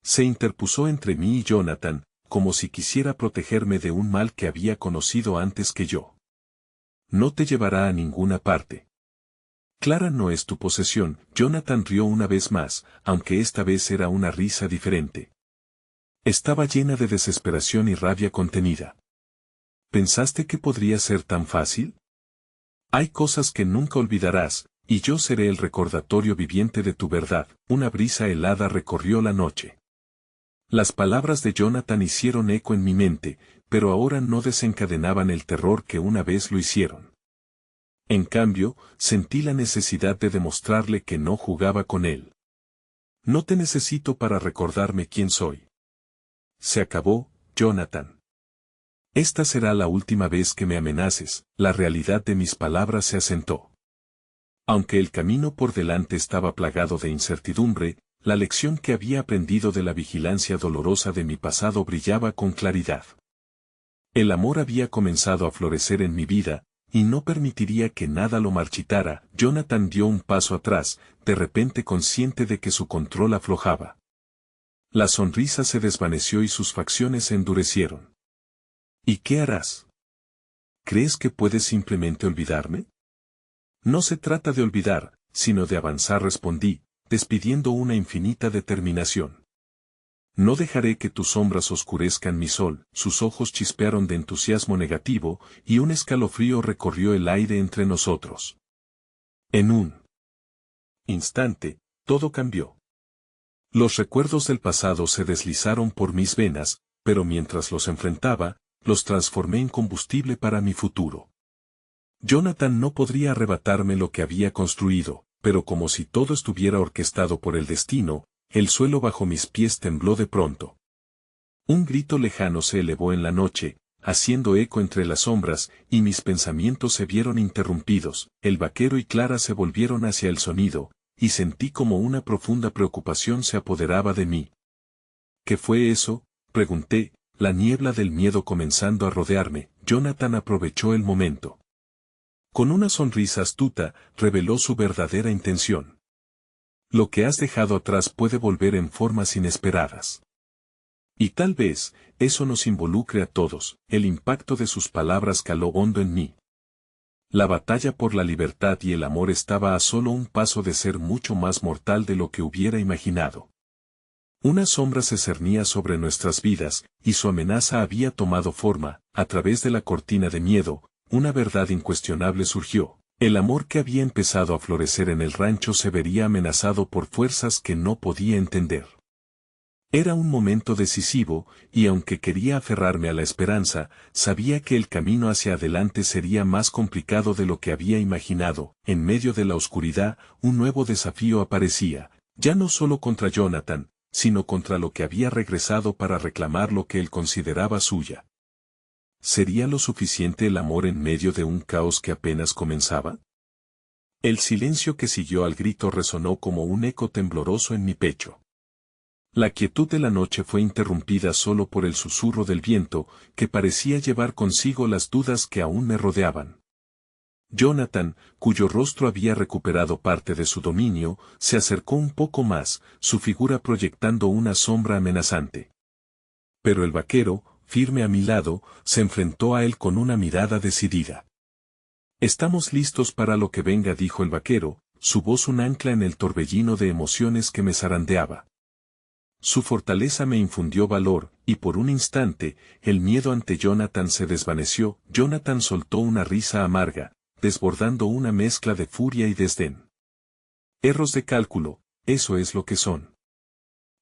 Se interpuso entre mí y Jonathan, como si quisiera protegerme de un mal que había conocido antes que yo. No te llevará a ninguna parte. Clara no es tu posesión. Jonathan rió una vez más, aunque esta vez era una risa diferente. Estaba llena de desesperación y rabia contenida. ¿Pensaste que podría ser tan fácil? Hay cosas que nunca olvidarás, y yo seré el recordatorio viviente de tu verdad. Una brisa helada recorrió la noche. Las palabras de Jonathan hicieron eco en mi mente, pero ahora no desencadenaban el terror que una vez lo hicieron. En cambio, sentí la necesidad de demostrarle que no jugaba con él. No te necesito para recordarme quién soy. Se acabó, Jonathan. Esta será la última vez que me amenaces. La realidad de mis palabras se asentó. Aunque el camino por delante estaba plagado de incertidumbre, la lección que había aprendido de la vigilancia dolorosa de mi pasado brillaba con claridad. El amor había comenzado a florecer en mi vida, y no permitiría que nada lo marchitara. Jonathan dio un paso atrás, de repente consciente de que su control aflojaba. La sonrisa se desvaneció y sus facciones se endurecieron. ¿Y qué harás? ¿Crees que puedes simplemente olvidarme? No se trata de olvidar, sino de avanzar, respondí, despidiendo una infinita determinación. No dejaré que tus sombras oscurezcan mi sol. Sus ojos chispearon de entusiasmo negativo, y un escalofrío recorrió el aire entre nosotros. En un instante, todo cambió. Los recuerdos del pasado se deslizaron por mis venas, pero mientras los enfrentaba, los transformé en combustible para mi futuro. Jonathan no podría arrebatarme lo que había construido, pero como si todo estuviera orquestado por el destino, el suelo bajo mis pies tembló de pronto. Un grito lejano se elevó en la noche, haciendo eco entre las sombras, y mis pensamientos se vieron interrumpidos. El vaquero y Clara se volvieron hacia el sonido, y sentí como una profunda preocupación se apoderaba de mí. ¿Qué fue eso?, pregunté, la niebla del miedo comenzando a rodearme. Jonathan aprovechó el momento. Con una sonrisa astuta, reveló su verdadera intención. Lo que has dejado atrás puede volver en formas inesperadas. Y tal vez, eso nos involucre a todos. El impacto de sus palabras caló hondo en mí. La batalla por la libertad y el amor estaba a solo un paso de ser mucho más mortal de lo que hubiera imaginado. Una sombra se cernía sobre nuestras vidas, y su amenaza había tomado forma. A través de la cortina de miedo, una verdad incuestionable surgió. El amor que había empezado a florecer en el rancho se vería amenazado por fuerzas que no podía entender. Era un momento decisivo, y aunque quería aferrarme a la esperanza, sabía que el camino hacia adelante sería más complicado de lo que había imaginado. En medio de la oscuridad, un nuevo desafío aparecía, ya no solo contra Jonathan, sino contra lo que había regresado para reclamar lo que él consideraba suya. ¿Sería lo suficiente el amor en medio de un caos que apenas comenzaba? El silencio que siguió al grito resonó como un eco tembloroso en mi pecho. La quietud de la noche fue interrumpida solo por el susurro del viento, que parecía llevar consigo las dudas que aún me rodeaban. Jonathan, cuyo rostro había recuperado parte de su dominio, se acercó un poco más, su figura proyectando una sombra amenazante. Pero el vaquero, firme a mi lado, se enfrentó a él con una mirada decidida. «Estamos listos para lo que venga», dijo el vaquero, su voz un ancla en el torbellino de emociones que me zarandeaba. Su fortaleza me infundió valor, y por un instante, el miedo ante Jonathan se desvaneció. Jonathan soltó una risa amarga, desbordando una mezcla de furia y desdén. «Errores de cálculo, eso es lo que son».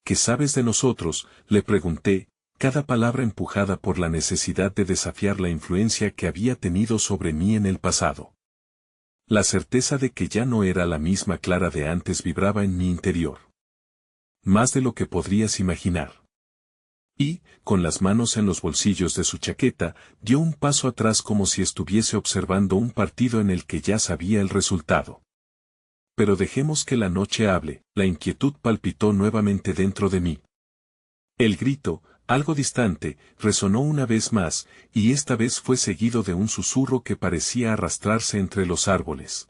«¿Qué sabes de nosotros?», le pregunté, cada palabra empujada por la necesidad de desafiar la influencia que había tenido sobre mí en el pasado. La certeza de que ya no era la misma Clara de antes vibraba en mi interior. Más de lo que podrías imaginar. Y, con las manos en los bolsillos de su chaqueta, dio un paso atrás como si estuviese observando un partido en el que ya sabía el resultado. Pero dejemos que la noche hable. La inquietud palpitó nuevamente dentro de mí. El grito, algo distante, resonó una vez más, y esta vez fue seguido de un susurro que parecía arrastrarse entre los árboles.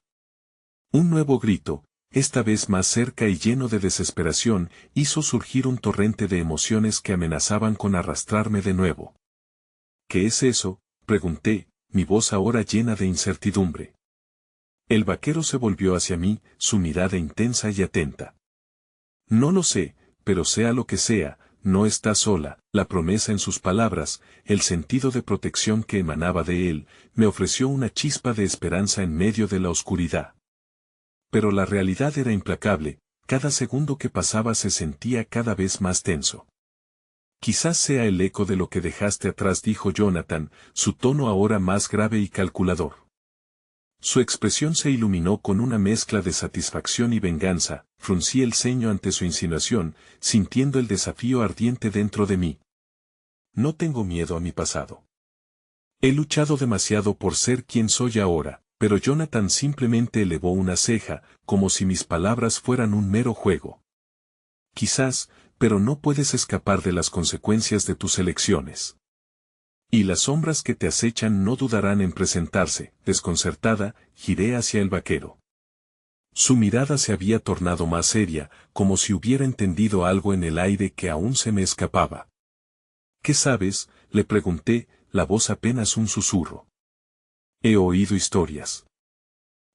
Un nuevo grito, esta vez más cerca y lleno de desesperación, hizo surgir un torrente de emociones que amenazaban con arrastrarme de nuevo. «¿Qué es eso?», pregunté, mi voz ahora llena de incertidumbre. El vaquero se volvió hacia mí, su mirada intensa y atenta. No lo sé, pero sea lo que sea, no está sola. La promesa en sus palabras, el sentido de protección que emanaba de él, me ofreció una chispa de esperanza en medio de la oscuridad. Pero la realidad era implacable, cada segundo que pasaba se sentía cada vez más tenso. Quizás sea el eco de lo que dejaste atrás, dijo Jonathan, su tono ahora más grave y calculador. Su expresión se iluminó con una mezcla de satisfacción y venganza. Fruncí el ceño ante su insinuación, sintiendo el desafío ardiente dentro de mí. No tengo miedo a mi pasado. He luchado demasiado por ser quien soy ahora, pero Jonathan simplemente elevó una ceja, como si mis palabras fueran un mero juego. Quizás, pero no puedes escapar de las consecuencias de tus elecciones. Y las sombras que te acechan no dudarán en presentarse. Desconcertada, giré hacia el vaquero. Su mirada se había tornado más seria, como si hubiera entendido algo en el aire que aún se me escapaba. ¿Qué sabes?, le pregunté, la voz apenas un susurro. He oído historias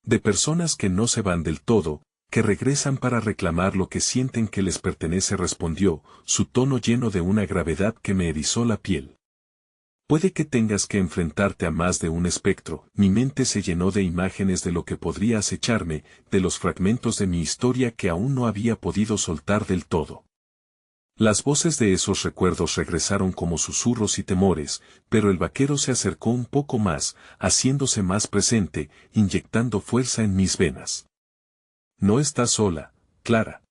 de personas que no se van del todo, que regresan para reclamar lo que sienten que les pertenece, respondió, su tono lleno de una gravedad que me erizó la piel. Puede que tengas que enfrentarte a más de un espectro. Mi mente se llenó de imágenes de lo que podría acecharme, de los fragmentos de mi historia que aún no había podido soltar del todo. Las voces de esos recuerdos regresaron como susurros y temores, pero el vaquero se acercó un poco más, haciéndose más presente, inyectando fuerza en mis venas. No estás sola, Clara.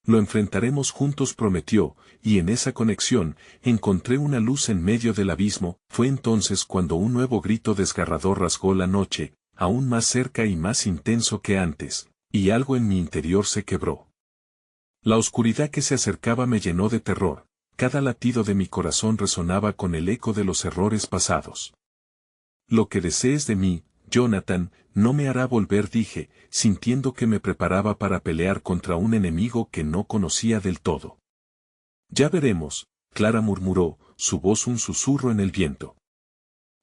Lo enfrentaremos juntos, prometió, y en esa conexión, encontré una luz en medio del abismo. Fue entonces cuando un nuevo grito desgarrador rasgó la noche, aún más cerca y más intenso que antes, y algo en mi interior se quebró. La oscuridad que se acercaba me llenó de terror, cada latido de mi corazón resonaba con el eco de los errores pasados. Lo que desees de mí, Jonathan, no me hará volver, dije, sintiendo que me preparaba para pelear contra un enemigo que no conocía del todo. Ya veremos, Clara murmuró, su voz un susurro en el viento.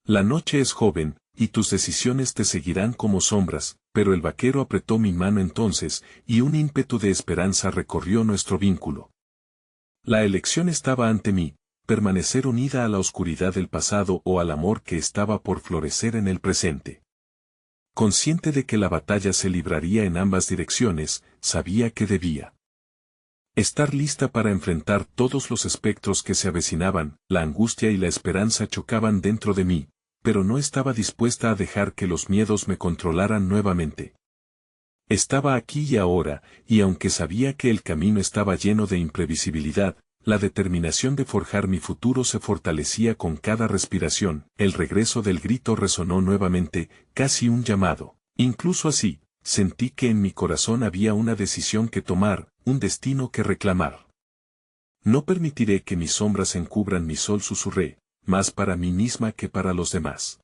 La noche es joven, y tus decisiones te seguirán como sombras, pero el vaquero apretó mi mano entonces, y un ímpetu de esperanza recorrió nuestro vínculo. La elección estaba ante mí, permanecer unida a la oscuridad del pasado o al amor que estaba por florecer en el presente. Consciente de que la batalla se libraría en ambas direcciones, sabía que debía estar lista para enfrentar todos los espectros que se avecinaban. La angustia y la esperanza chocaban dentro de mí, pero no estaba dispuesta a dejar que los miedos me controlaran nuevamente. Estaba aquí y ahora, y aunque sabía que el camino estaba lleno de imprevisibilidad, la determinación de forjar mi futuro se fortalecía con cada respiración. El regreso del grito resonó nuevamente, casi un llamado. Incluso así, sentí que en mi corazón había una decisión que tomar, un destino que reclamar. No permitiré que mis sombras encubran mi sol, susurré, más para mí misma que para los demás.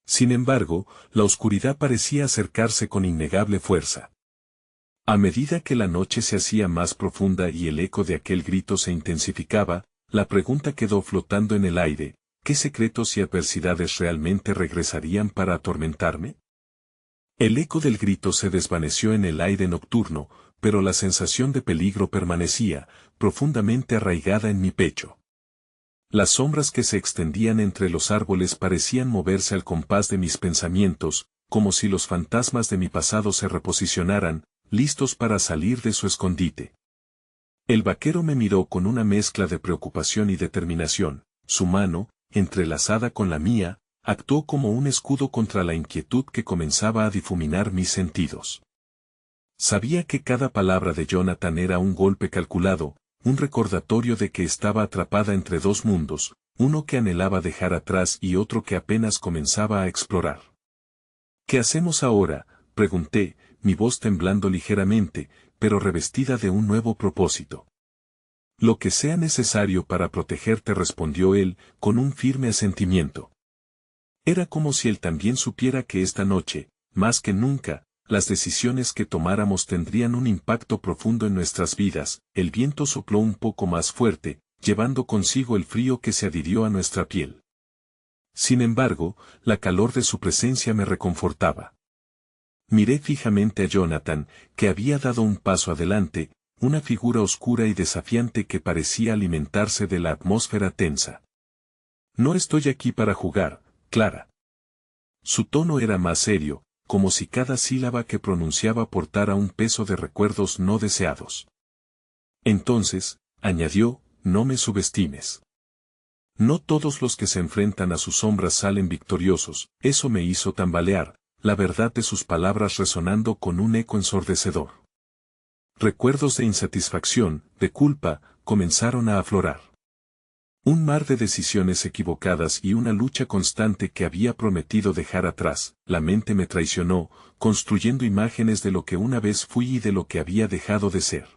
Sin embargo, la oscuridad parecía acercarse con innegable fuerza. A medida que la noche se hacía más profunda y el eco de aquel grito se intensificaba, la pregunta quedó flotando en el aire: ¿qué secretos y adversidades realmente regresarían para atormentarme? El eco del grito se desvaneció en el aire nocturno, pero la sensación de peligro permanecía, profundamente arraigada en mi pecho. Las sombras que se extendían entre los árboles parecían moverse al compás de mis pensamientos, como si los fantasmas de mi pasado se reposicionaran, listos para salir de su escondite. El vaquero me miró con una mezcla de preocupación y determinación. Su mano, entrelazada con la mía, actuó como un escudo contra la inquietud que comenzaba a difuminar mis sentidos. Sabía que cada palabra de Jonathan era un golpe calculado, un recordatorio de que estaba atrapada entre dos mundos, uno que anhelaba dejar atrás y otro que apenas comenzaba a explorar. ¿Qué hacemos ahora?, pregunté, mi voz temblando ligeramente, pero revestida de un nuevo propósito. Lo que sea necesario para protegerte, respondió él, con un firme asentimiento. Era como si él también supiera que esta noche, más que nunca, las decisiones que tomáramos tendrían un impacto profundo en nuestras vidas. El viento sopló un poco más fuerte, llevando consigo el frío que se adhirió a nuestra piel. Sin embargo, la calor de su presencia me reconfortaba. Miré fijamente a Jonathan, que había dado un paso adelante, una figura oscura y desafiante que parecía alimentarse de la atmósfera tensa. No estoy aquí para jugar, Clara. Su tono era más serio, como si cada sílaba que pronunciaba portara un peso de recuerdos no deseados. Entonces, añadió, no me subestimes. No todos los que se enfrentan a sus sombras salen victoriosos. Eso me hizo tambalear, la verdad de sus palabras resonando con un eco ensordecedor. Recuerdos de insatisfacción, de culpa, comenzaron a aflorar. Un mar de decisiones equivocadas y una lucha constante que había prometido dejar atrás. La mente me traicionó, construyendo imágenes de lo que una vez fui y de lo que había dejado de ser.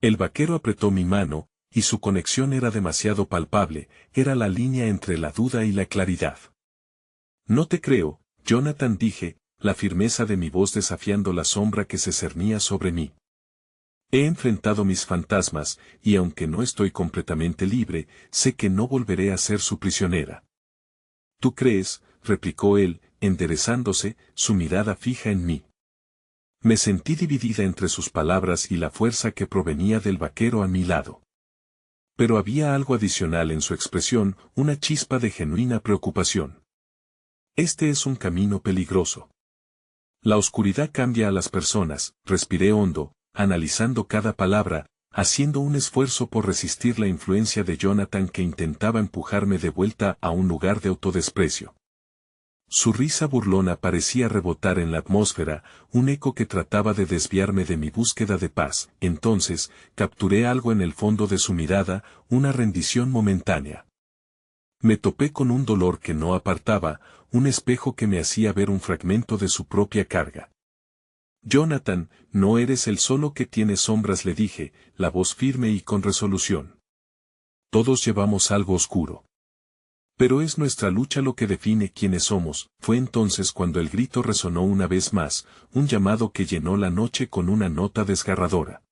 El vaquero apretó mi mano, y su conexión era demasiado palpable, era la línea entre la duda y la claridad. No te creo, Jonathan, dije, la firmeza de mi voz desafiando la sombra que se cernía sobre mí. He enfrentado mis fantasmas, y aunque no estoy completamente libre, sé que no volveré a ser su prisionera. ¿Tú crees?, replicó él, enderezándose, su mirada fija en mí. Me sentí dividida entre sus palabras y la fuerza que provenía del vaquero a mi lado. Pero había algo adicional en su expresión, una chispa de genuina preocupación. Este es un camino peligroso. La oscuridad cambia a las personas, respiré hondo, analizando cada palabra, haciendo un esfuerzo por resistir la influencia de Jonathan que intentaba empujarme de vuelta a un lugar de autodesprecio. Su risa burlona parecía rebotar en la atmósfera, un eco que trataba de desviarme de mi búsqueda de paz. Entonces, capturé algo en el fondo de su mirada, una rendición momentánea. Me topé con un dolor que no apartaba, un espejo que me hacía ver un fragmento de su propia carga. Jonathan, no eres el solo que tiene sombras, le dije, la voz firme y con resolución. Todos llevamos algo oscuro. Pero es nuestra lucha lo que define quiénes somos. Fue entonces cuando el grito resonó una vez más, un llamado que llenó la noche con una nota desgarradora.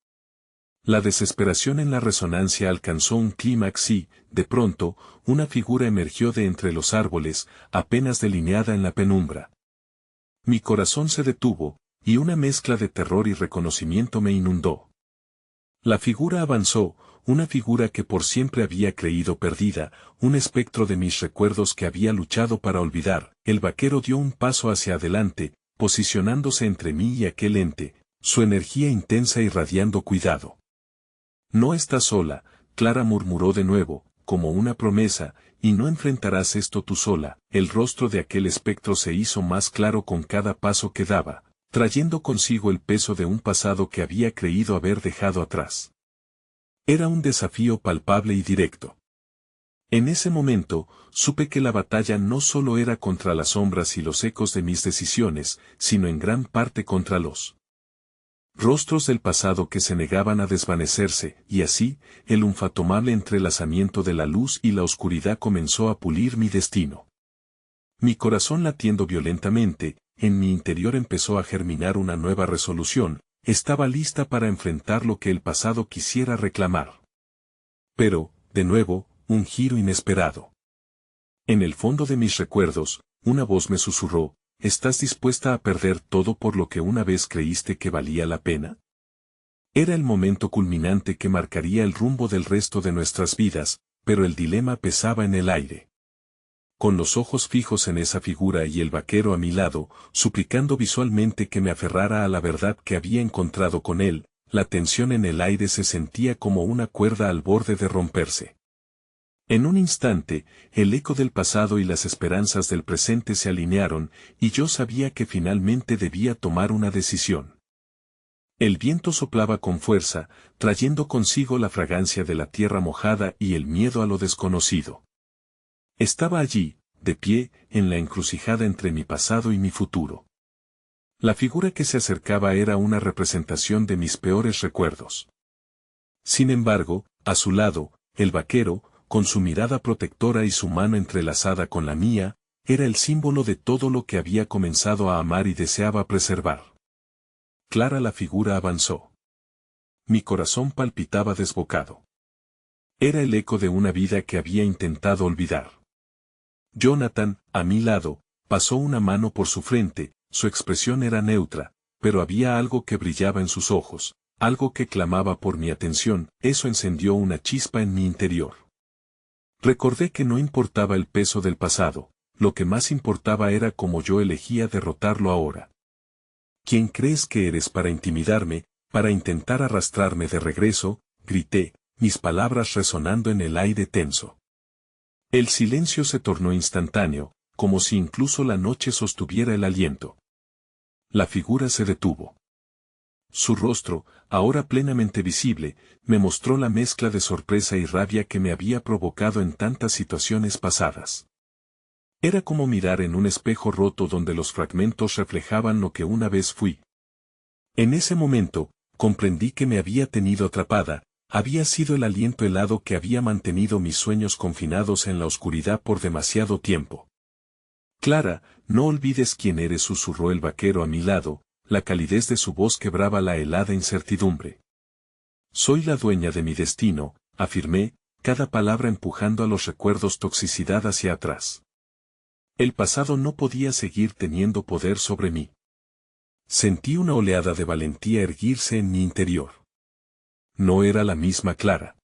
La desesperación en la resonancia alcanzó un clímax y, de pronto, una figura emergió de entre los árboles, apenas delineada en la penumbra. Mi corazón se detuvo, y una mezcla de terror y reconocimiento me inundó. La figura avanzó, una figura que por siempre había creído perdida, un espectro de mis recuerdos que había luchado para olvidar. El vaquero dio un paso hacia adelante, posicionándose entre mí y aquel ente, su energía intensa irradiando cuidado. No estás sola, Clara, murmuró de nuevo, como una promesa, y no enfrentarás esto tú sola. El rostro de aquel espectro se hizo más claro con cada paso que daba, trayendo consigo el peso de un pasado que había creído haber dejado atrás. Era un desafío palpable y directo. En ese momento, supe que la batalla no solo era contra las sombras y los ecos de mis decisiones, sino en gran parte contra los rostros del pasado que se negaban a desvanecerse, y así, el infatomable entrelazamiento de la luz y la oscuridad comenzó a pulir mi destino. Mi corazón latiendo violentamente, en mi interior empezó a germinar una nueva resolución, estaba lista para enfrentar lo que el pasado quisiera reclamar. Pero, de nuevo, un giro inesperado. En el fondo de mis recuerdos, una voz me susurró, ¿estás dispuesta a perder todo por lo que una vez creíste que valía la pena? Era el momento culminante que marcaría el rumbo del resto de nuestras vidas, pero el dilema pesaba en el aire. Con los ojos fijos en esa figura y el vaquero a mi lado, suplicando visualmente que me aferrara a la verdad que había encontrado con él, la tensión en el aire se sentía como una cuerda al borde de romperse. En un instante, el eco del pasado y las esperanzas del presente se alinearon, y yo sabía que finalmente debía tomar una decisión. El viento soplaba con fuerza, trayendo consigo la fragancia de la tierra mojada y el miedo a lo desconocido. Estaba allí, de pie, en la encrucijada entre mi pasado y mi futuro. La figura que se acercaba era una representación de mis peores recuerdos. Sin embargo, a su lado, el vaquero, con su mirada protectora y su mano entrelazada con la mía, era el símbolo de todo lo que había comenzado a amar y deseaba preservar. Clara, la figura avanzó. Mi corazón palpitaba desbocado. Era el eco de una vida que había intentado olvidar. Jonathan, a mi lado, pasó una mano por su frente, su expresión era neutra, pero había algo que brillaba en sus ojos, algo que clamaba por mi atención, eso encendió una chispa en mi interior. Recordé que no importaba el peso del pasado, lo que más importaba era cómo yo elegía derrotarlo ahora. ¿Quién crees que eres para intimidarme, para intentar arrastrarme de regreso? Grité, mis palabras resonando en el aire tenso. El silencio se tornó instantáneo, como si incluso la noche sostuviera el aliento. La figura se detuvo. Su rostro, ahora plenamente visible, me mostró la mezcla de sorpresa y rabia que me había provocado en tantas situaciones pasadas. Era como mirar en un espejo roto donde los fragmentos reflejaban lo que una vez fui. En ese momento, comprendí que me había tenido atrapada, había sido el aliento helado que había mantenido mis sueños confinados en la oscuridad por demasiado tiempo. Clara, no olvides quién eres, susurró el vaquero a mi lado, la calidez de su voz quebraba la helada incertidumbre. Soy la dueña de mi destino, afirmé, cada palabra empujando a los recuerdos toxicidad hacia atrás. El pasado no podía seguir teniendo poder sobre mí. Sentí una oleada de valentía erguirse en mi interior. No era la misma Clara.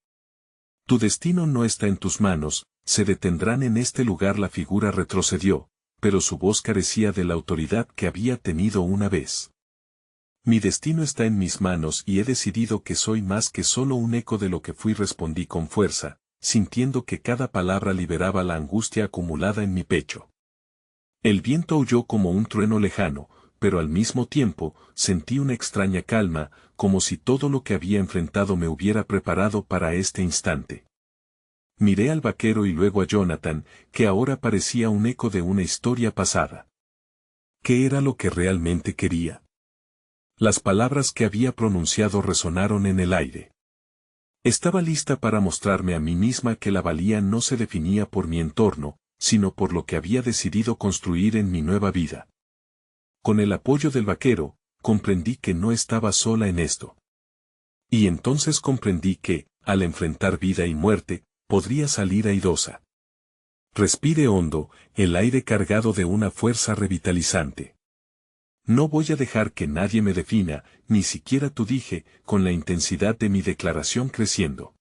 Tu destino no está en tus manos, se detendrán en este lugar. La figura retrocedió, pero su voz carecía de la autoridad que había tenido una vez. Mi destino está en mis manos y he decidido que soy más que solo un eco de lo que fui, respondí con fuerza, sintiendo que cada palabra liberaba la angustia acumulada en mi pecho. El viento aulló como un trueno lejano, pero al mismo tiempo, sentí una extraña calma, como si todo lo que había enfrentado me hubiera preparado para este instante. Miré al vaquero y luego a Jonathan, que ahora parecía un eco de una historia pasada. ¿Qué era lo que realmente quería? Las palabras que había pronunciado resonaron en el aire. Estaba lista para mostrarme a mí misma que la valía no se definía por mi entorno, sino por lo que había decidido construir en mi nueva vida. Con el apoyo del vaquero, comprendí que no estaba sola en esto. Y entonces comprendí que, al enfrentar vida y muerte, podría salir airosa. Respire hondo, el aire cargado de una fuerza revitalizante. No voy a dejar que nadie me defina, ni siquiera tú, dije, con la intensidad de mi declaración creciendo.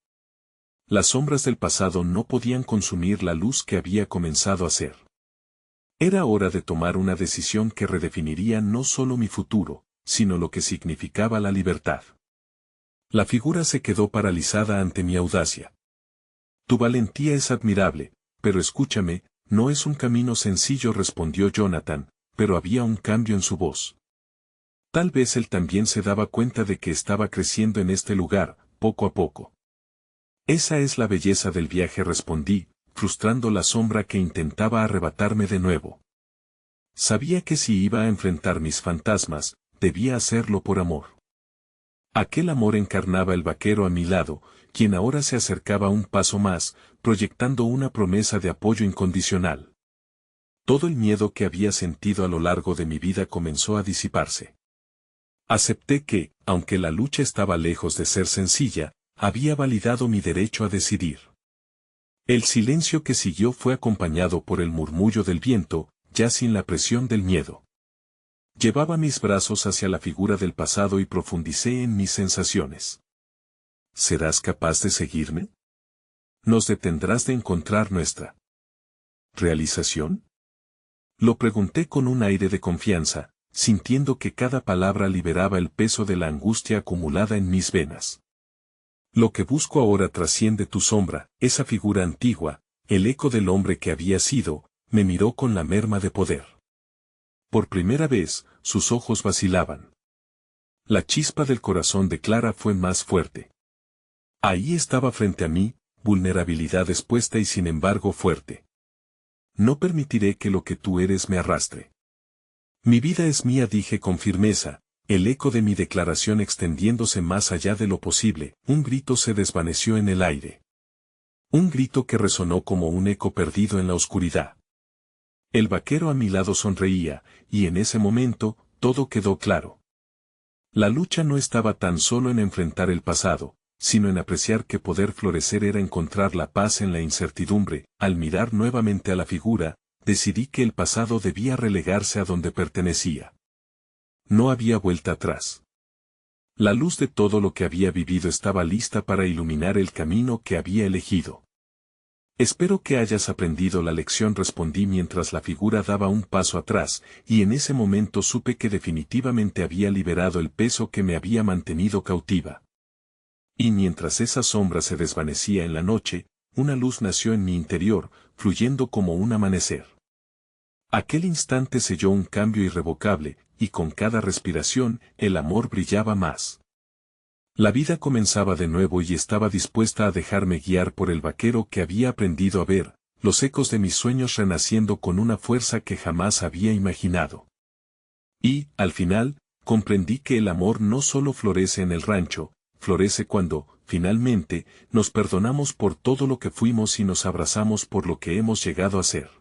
Las sombras del pasado no podían consumir la luz que había comenzado a ser. Era hora de tomar una decisión que redefiniría no solo mi futuro, sino lo que significaba la libertad. La figura se quedó paralizada ante mi audacia. Tu valentía es admirable, pero escúchame, no es un camino sencillo, respondió Jonathan, pero había un cambio en su voz. Tal vez él también se daba cuenta de que estaba creciendo en este lugar, poco a poco. Esa es la belleza del viaje, respondí, frustrando la sombra que intentaba arrebatarme de nuevo. Sabía que si iba a enfrentar mis fantasmas, debía hacerlo por amor. Aquel amor encarnaba el vaquero a mi lado, quien ahora se acercaba un paso más, proyectando una promesa de apoyo incondicional. Todo el miedo que había sentido a lo largo de mi vida comenzó a disiparse. Acepté que, aunque la lucha estaba lejos de ser sencilla, había validado mi derecho a decidir. El silencio que siguió fue acompañado por el murmullo del viento, ya sin la presión del miedo. Llevaba mis brazos hacia la figura del pasado y profundicé en mis sensaciones. ¿Serás capaz de seguirme? ¿Nos detendrás de encontrar nuestra realización? Lo pregunté con un aire de confianza, sintiendo que cada palabra liberaba el peso de la angustia acumulada en mis venas. Lo que busco ahora trasciende tu sombra, esa figura antigua, el eco del hombre que había sido, me miró con la merma de poder. Por primera vez, sus ojos vacilaban. La chispa del corazón de Clara fue más fuerte. Ahí estaba frente a mí, vulnerabilidad expuesta y sin embargo fuerte. No permitiré que lo que tú eres me arrastre. Mi vida es mía, dije con firmeza, el eco de mi declaración extendiéndose más allá de lo posible. Un grito se desvaneció en el aire. Un grito que resonó como un eco perdido en la oscuridad. El vaquero a mi lado sonreía, y en ese momento, todo quedó claro. La lucha no estaba tan solo en enfrentar el pasado, sino en apreciar que poder florecer era encontrar la paz en la incertidumbre. Al mirar nuevamente a la figura, decidí que el pasado debía relegarse a donde pertenecía. No había vuelta atrás. La luz de todo lo que había vivido estaba lista para iluminar el camino que había elegido. Espero que hayas aprendido la lección, respondí mientras la figura daba un paso atrás, y en ese momento supe que definitivamente había liberado el peso que me había mantenido cautiva. Y mientras esa sombra se desvanecía en la noche, una luz nació en mi interior, fluyendo como un amanecer. Aquel instante selló un cambio irrevocable, y con cada respiración, el amor brillaba más. La vida comenzaba de nuevo y estaba dispuesta a dejarme guiar por el vaquero que había aprendido a ver, los ecos de mis sueños renaciendo con una fuerza que jamás había imaginado. Y, al final, comprendí que el amor no solo florece en el rancho, florece cuando, finalmente, nos perdonamos por todo lo que fuimos y nos abrazamos por lo que hemos llegado a ser.